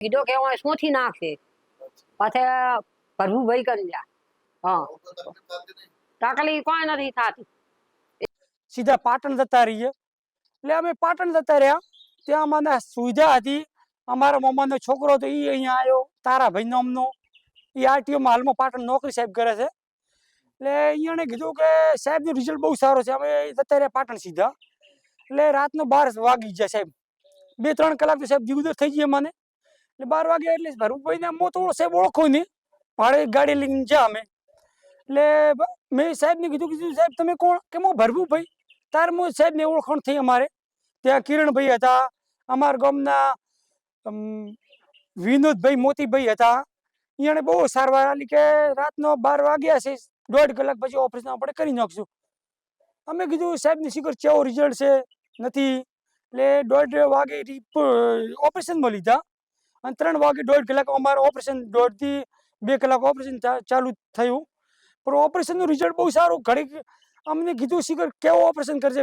કીધો કે હું સોથી નાખશે પાછે પ્રભુભાઈ કરી જા હા તકલીફ કોઈ નથી થતી સીધા પાટણ જતા રહીએ એટલે અમે પાટણ જતા રહ્યા ત્યાં મને સુવિધા હતી અમારા મમ્માનો છોકરો તો એ અહીંયા આવ્યો તારાભાઈ નામનો એ આરટીઓમાં હાલમાં પાટણ નોકરી સાહેબ કરે છે એટલે અહીંયાને કીધું કે સાહેબનું રિઝલ્ટ બહુ સારો છે અમે જતા રહ્યા પાટણ સીધા એટલે રાતનો 12 વાગી ગયા સાહેબ 2-3 કલાક તો સાહેબ જીગુદર થઈ ગયા મને એટલે 12 વાગ્યા એટલે ભરભુભાઈને મો થોડો સાહેબ ઓળખો નહીં ભાડે ગાડી લઈને જા અમે એટલે મેં સાહેબને કીધું સાહેબ તમે કોણ કે હું ભરભુભાઈ તાર હું સાહેબને ઓળખાણ થઈ અમારે ત્યાં કિરણભાઈ હતા અમારા ગામના વિનોદભાઈ મોતીભાઈ હતા એને બહુ સારવાર આલી કે રાતનો 12 વાગ્યા છે 1.5 કલાક પછી ઓપરેશન આપણે કરી નાખશું અમે કીધું સાહેબની શીખર કેવો રિઝલ્ટ છે નથી એટલે 1.5 વાગે ઓપરેશનમાં લીધા અને 3 વાગે 1.5 કલાક અમારું ઓપરેશન 1.5 થી 2 કલાક ઓપરેશન ચાલુ થયું પણ ઓપરેશનનું રિઝલ્ટ બહુ સારું ઘડીક અમને કીધું શીખર કેવું ઓપરેશન કરશે